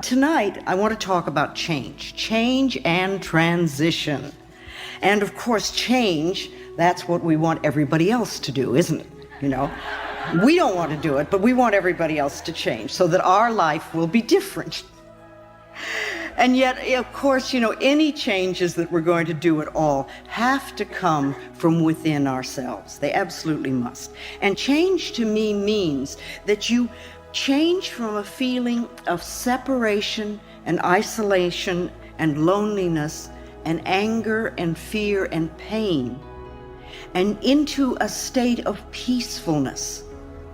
Tonight, I want to talk about change and transition. And of course, change, that's what we want everybody else to do, isn't it? You know, we don't want to do it, but we want everybody else to change so that our life will be different. And yet, of course, you know, any changes that we're going to do at all have to come from within ourselves. They absolutely must. And change to me means that you change from a feeling of separation and isolation and loneliness and anger and fear and pain and into a state of peacefulness,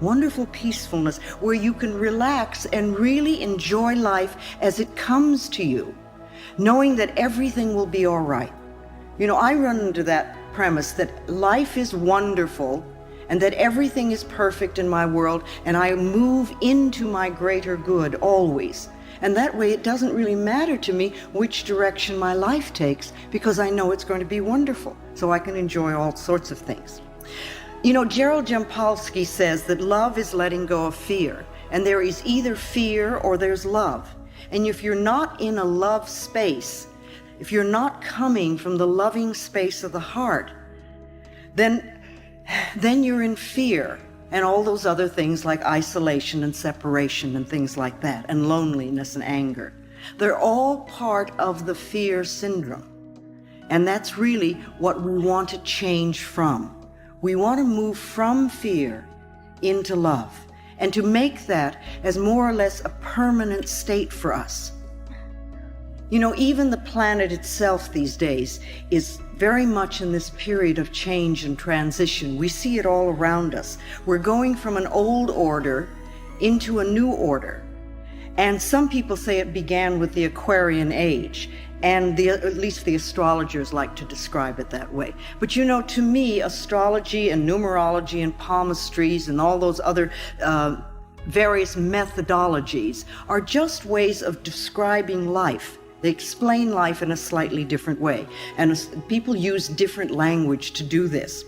wonderful peacefulness, where you can relax and really enjoy life as it comes to you, knowing that everything will be all right. You know, I run into that premise that life is wonderful and that everything is perfect in my world, and I move into my greater good always. And that way it doesn't really matter to me which direction my life takes, because I know it's going to be wonderful, so I can enjoy all sorts of things. You know, Gerald Jampolsky says that love is letting go of fear, and there is either fear or there's love. And if you're not in a love space, if you're not coming from the loving space of the heart, then you're in fear and all those other things like isolation and separation and things like that, and loneliness and anger. They're all part of the fear syndrome. And that's really what we want to change from. We want to move from fear into love, and to make that as more or less a permanent state for us. You know, even the planet itself these days is very much in this period of change and transition. We see it all around us. We're going from an old order into a new order. And some people say it began with the Aquarian age, and at least the astrologers like to describe it that way. But you know, to me, astrology and numerology and palmistries and all those other various methodologies are just ways of describing life. They explain life in a slightly different way, and people use different language to do this.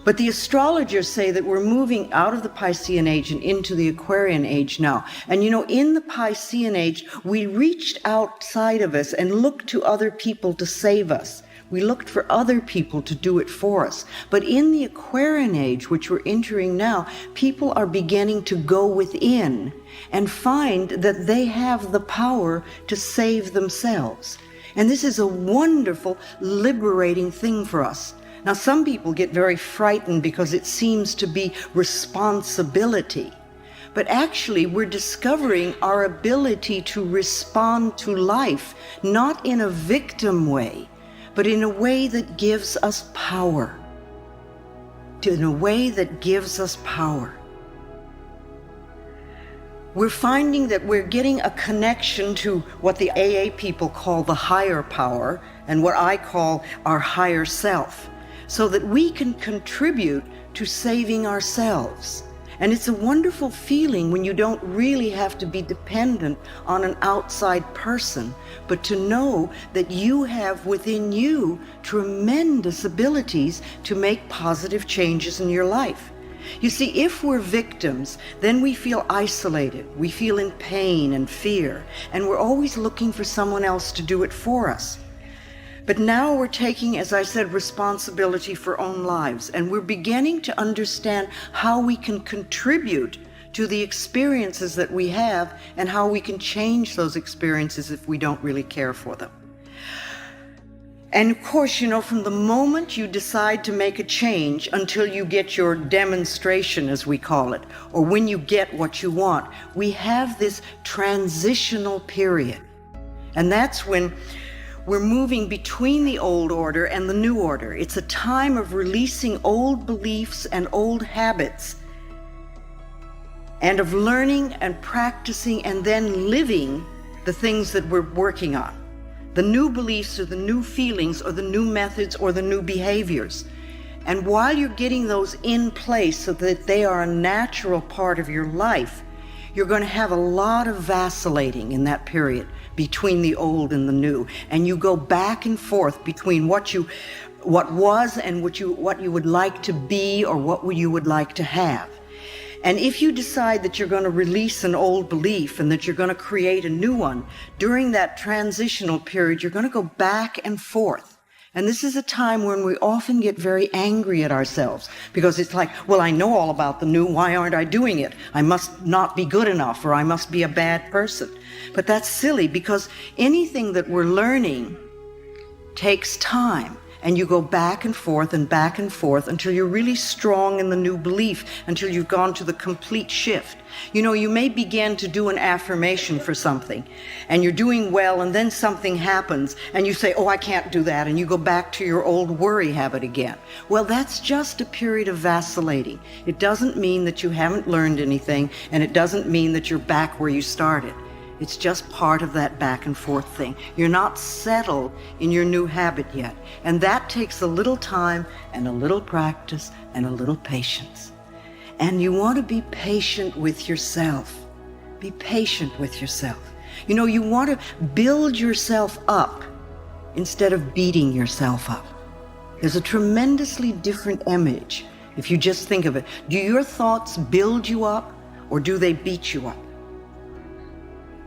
But the astrologers say that we're moving out of the Piscean age and into the Aquarian age now. And you know, in the Piscean age, we reached outside of us and looked to other people to save us. We looked for other people to do it for us. But in the Aquarian age, which we're entering now, people are beginning to go within and find that they have the power to save themselves. And this is a wonderful, liberating thing for us. Now, some people get very frightened because it seems to be responsibility. But actually, we're discovering our ability to respond to life, not in a victim way, but in a way that gives us power. In a way that gives us power. We're finding that we're getting a connection to what the AA people call the higher power, and what I call our higher self, so that we can contribute to saving ourselves. And it's a wonderful feeling when you don't really have to be dependent on an outside person, but to know that you have within you tremendous abilities to make positive changes in your life. You see, if we're victims, then we feel isolated, we feel in pain and fear, and we're always looking for someone else to do it for us. But now we're taking, as I said, responsibility for our own lives, and we're beginning to understand how we can contribute to the experiences that we have and how we can change those experiences if we don't really care for them. And of course, you know, from the moment you decide to make a change until you get your demonstration, as we call it, or when you get what you want, we have this transitional period. And that's when we're moving between the old order and the new order. It's a time of releasing old beliefs and old habits, and of learning and practicing and then living the things that we're working on. The new beliefs or the new feelings or the new methods or the new behaviors. And while you're getting those in place so that they are a natural part of your life, you're going to have a lot of vacillating in that period between the old and the new. And you go back and forth between what was and what you would like to be or what you would like to have. And if you decide that you're going to release an old belief and that you're going to create a new one, during that transitional period, you're going to go back and forth. And this is a time when we often get very angry at ourselves because it's like, well, I know all about the new. Why aren't I doing it? I must not be good enough, or I must be a bad person. But that's silly, because anything that we're learning takes time. And you go back and forth until you're really strong in the new belief, until you've gone to the complete shift. You know, you may begin to do an affirmation for something, and you're doing well, and then something happens, and you say, oh, I can't do that, and you go back to your old worry habit again. Well, that's just a period of vacillating. It doesn't mean that you haven't learned anything, and it doesn't mean that you're back where you started. It's just part of that back and forth thing. You're not settled in your new habit yet. And that takes a little time and a little practice and a little patience. And you want to be patient with yourself. Be patient with yourself. You know, you want to build yourself up instead of beating yourself up. There's a tremendously different image if you just think of it. Do your thoughts build you up, or do they beat you up?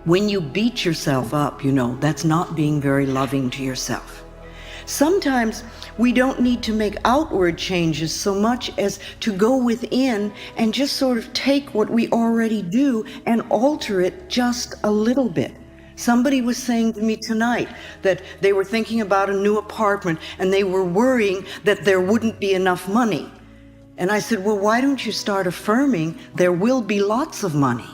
When you beat yourself up, you know, that's not being very loving to yourself. Sometimes we don't need to make outward changes so much as to go within and just sort of take what we already do and alter it just a little bit. Somebody was saying to me tonight that they were thinking about a new apartment and they were worrying that there wouldn't be enough money. And I said, well, why don't you start affirming there will be lots of money?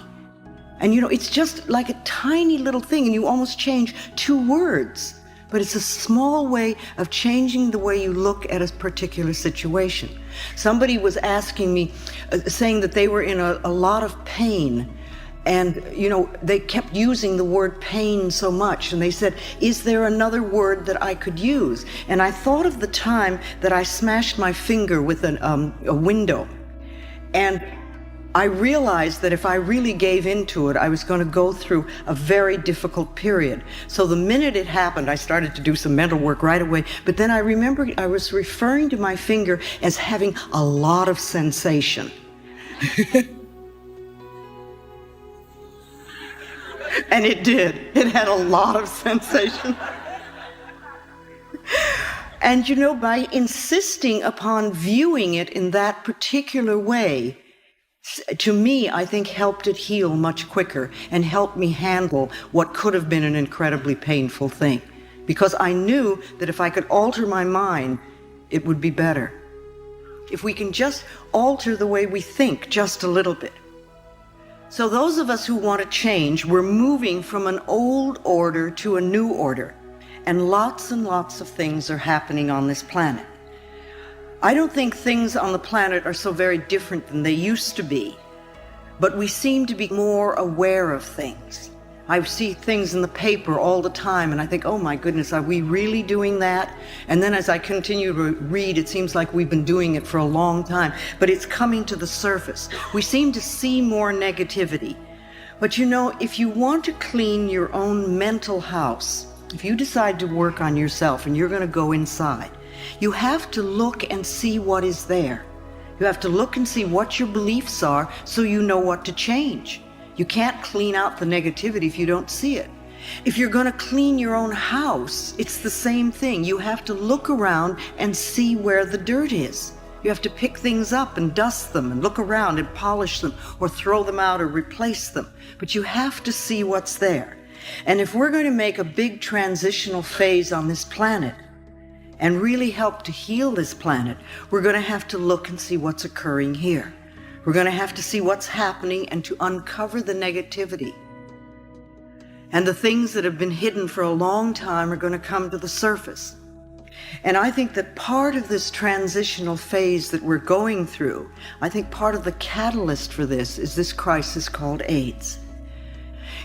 And you know, it's just like a tiny little thing, and you almost change 2 words. But it's a small way of changing the way you look at a particular situation. Somebody was asking me, saying that they were in a lot of pain. And, you know, they kept using the word pain so much. And they said, is there another word that I could use? And I thought of the time that I smashed my finger with a window. And I realized that if I really gave into it, I was going to go through a very difficult period. So the minute it happened, I started to do some mental work right away. But then I remembered I was referring to my finger as having a lot of sensation. And it did. It had a lot of sensation. And you know, by insisting upon viewing it in that particular way, to me, I think helped it heal much quicker and helped me handle what could have been an incredibly painful thing. Because I knew that if I could alter my mind, it would be better. If we can just alter the way we think just a little bit. So those of us who want to change, we're moving from an old order to a new order. And lots of things are happening on this planet. I don't think things on the planet are so very different than they used to be, but we seem to be more aware of things. I see things in the paper all the time, and I think, oh my goodness, are we really doing that? And then as I continue to read, it seems like we've been doing it for a long time, but it's coming to the surface. We seem to see more negativity. But you know, if you want to clean your own mental house, if you decide to work on yourself and you're going to go inside, you have to look and see what is there. You have to look and see what your beliefs are so you know what to change. You can't clean out the negativity if you don't see it. If you're going to clean your own house, it's the same thing. You have to look around and see where the dirt is. You have to pick things up and dust them and look around and polish them or throw them out or replace them. But you have to see what's there. And if we're going to make a big transitional phase on this planet, and really help to heal this planet, we're going to have to look and see what's occurring here. We're going to have to see what's happening and to uncover the negativity. And the things that have been hidden for a long time are going to come to the surface. And I think that part of this transitional phase that we're going through, I think part of the catalyst for this is this crisis called AIDS.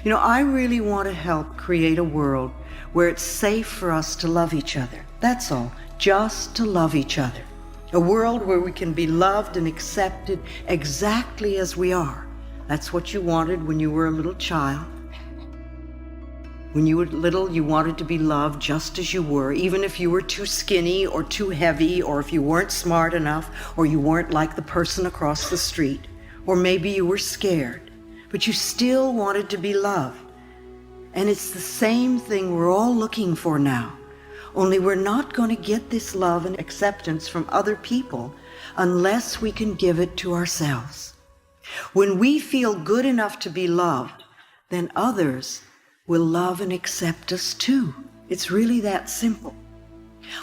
You know, I really want to help create a world where it's safe for us to love each other. That's all, just to love each other. A world where we can be loved and accepted exactly as we are. That's what you wanted when you were a little child. When you were little, you wanted to be loved just as you were, even if you were too skinny or too heavy, or if you weren't smart enough, or you weren't like the person across the street, Or maybe you were scared, but you still wanted to be loved. And it's the same thing we're all looking for now. Only we're not going to get this love and acceptance from other people unless we can give it to ourselves. When we feel good enough to be loved, then others will love and accept us too. It's really that simple.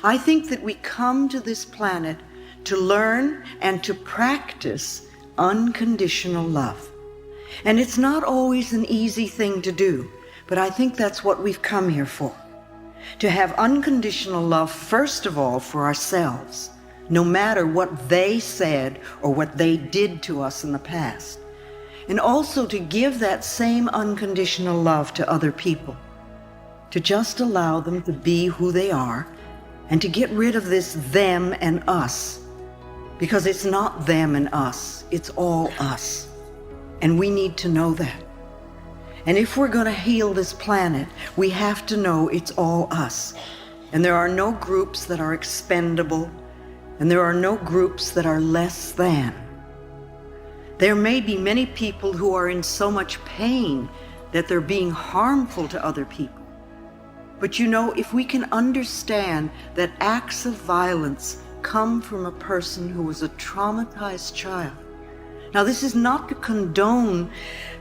I think that we come to this planet to learn and to practice unconditional love. And it's not always an easy thing to do, but I think that's what we've come here for. To have unconditional love, first of all, for ourselves, no matter what they said or what they did to us in the past. And also to give that same unconditional love to other people, to just allow them to be who they are, and to get rid of this them and us, because it's not them and us, it's all us. And we need to know that. And if we're going to heal this planet, we have to know it's all us. And there are no groups that are expendable, and there are no groups that are less than. There may be many people who are in so much pain that they're being harmful to other people. But you know, if we can understand that acts of violence come from a person who was a traumatized child. Now, this is not to condone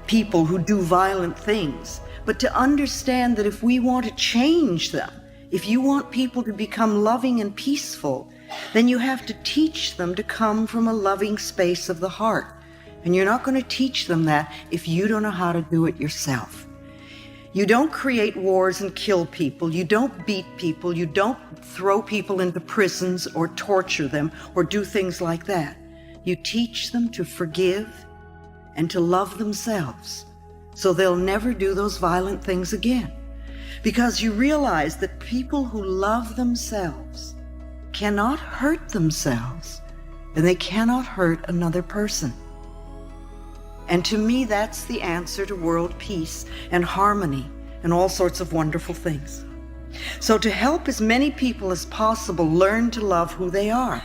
people who do violent things, but to understand that if we want to change them, if you want people to become loving and peaceful, then you have to teach them to come from a loving space of the heart. And you're not going to teach them that if you don't know how to do it yourself. You don't create wars and kill people. You don't beat people. You don't throw people into prisons or torture them or do things like that. You teach them to forgive and to love themselves, so they'll never do those violent things again. Because you realize that people who love themselves cannot hurt themselves, and they cannot hurt another person. And to me, that's the answer to world peace and harmony and all sorts of wonderful things. So to help as many people as possible learn to love who they are,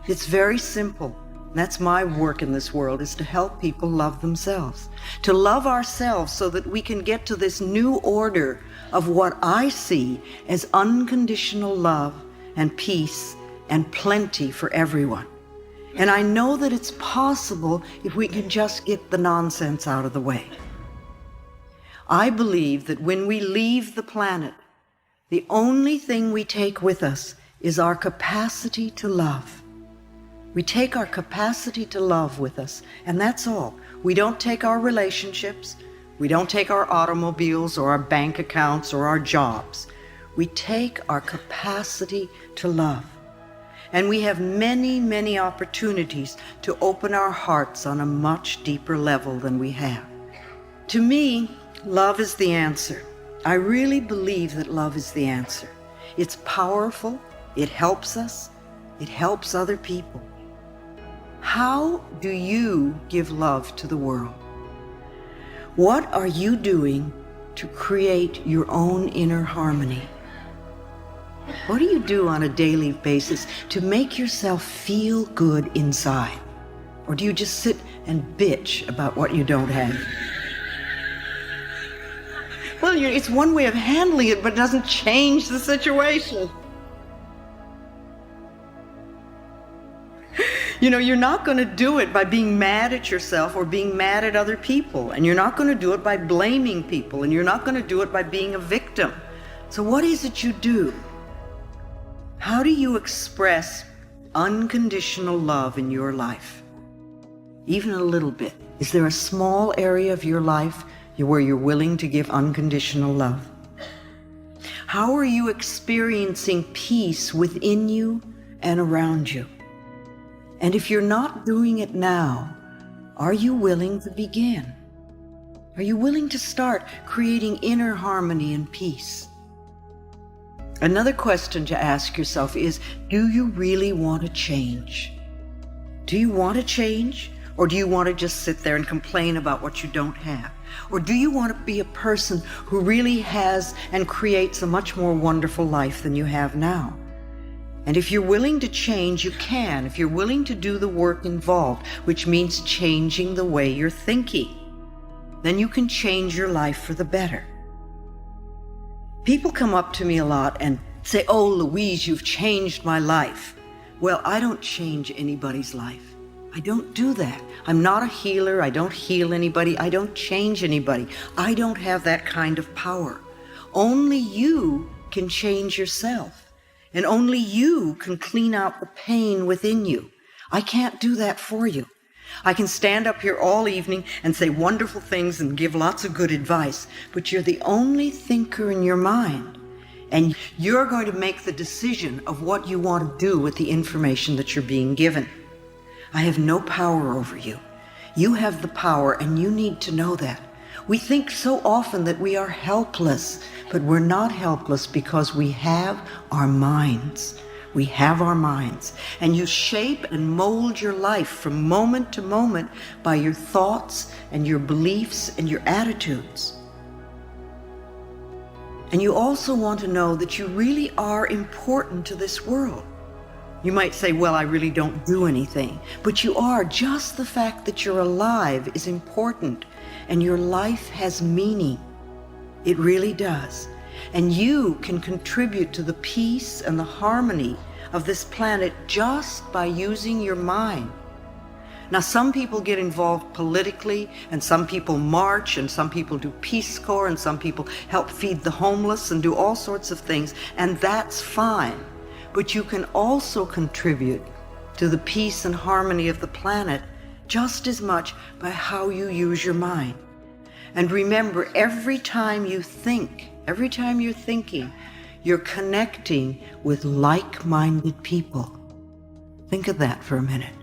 it's very simple. That's my work in this world, is to help people love themselves, to love ourselves so that we can get to this new order of what I see as unconditional love and peace and plenty for everyone. And I know that it's possible if we can just get the nonsense out of the way. I believe that when we leave the planet, the only thing we take with us is our capacity to love. We take our capacity to love with us, and that's all. We don't take our relationships. We don't take our automobiles or our bank accounts or our jobs. We take our capacity to love. And we have many, many opportunities to open our hearts on a much deeper level than we have. To me, love is the answer. I really believe that love is the answer. It's powerful. It helps us. It helps other people. How do you give love to the world? What are you doing to create your own inner harmony? What do you do on a daily basis to make yourself feel good inside? Or do you just sit and bitch about what you don't have? Well, it's one way of handling it, but it doesn't change the situation. You know, you're not going to do it by being mad at yourself or being mad at other people. And you're not going to do it by blaming people. And you're not going to do it by being a victim. So what is it you do? How do you express unconditional love in your life? Even a little bit. Is there a small area of your life where you're willing to give unconditional love? How are you experiencing peace within you and around you? And if you're not doing it now, are you willing to begin? Are you willing to start creating inner harmony and peace? Another question to ask yourself is, do you really want to change? Do you want to change? Or do you want to just sit there and complain about what you don't have? Or do you want to be a person who really has and creates a much more wonderful life than you have now? And if you're willing to change, you can. If you're willing to do the work involved, which means changing the way you're thinking, then you can change your life for the better. People come up to me a lot and say, "Oh, Louise, you've changed my life." Well, I don't change anybody's life. I don't do that. I'm not a healer. I don't heal anybody. I don't change anybody. I don't have that kind of power. Only you can change yourself. And only you can clean out the pain within you. I can't do that for you. I can stand up here all evening and say wonderful things and give lots of good advice, but you're the only thinker in your mind. And you're going to make the decision of what you want to do with the information that you're being given. I have no power over you. You have the power, and you need to know that. We think so often that we are helpless, but we're not helpless because we have our minds. We have our minds. And you shape and mold your life from moment to moment by your thoughts and your beliefs and your attitudes. And you also want to know that you really are important to this world. You might say, "Well, I really don't do anything." But you are. Just the fact that you're alive is important, and your life has meaning. It really does. And you can contribute to the peace and the harmony of this planet just by using your mind. Now, some people get involved politically, and some people march, and some people do Peace Corps, and some people help feed the homeless and do all sorts of things, and that's fine. But you can also contribute to the peace and harmony of the planet just as much by how you use your mind. And remember, every time you think, every time you're thinking, you're connecting with like-minded people. Think of that for a minute.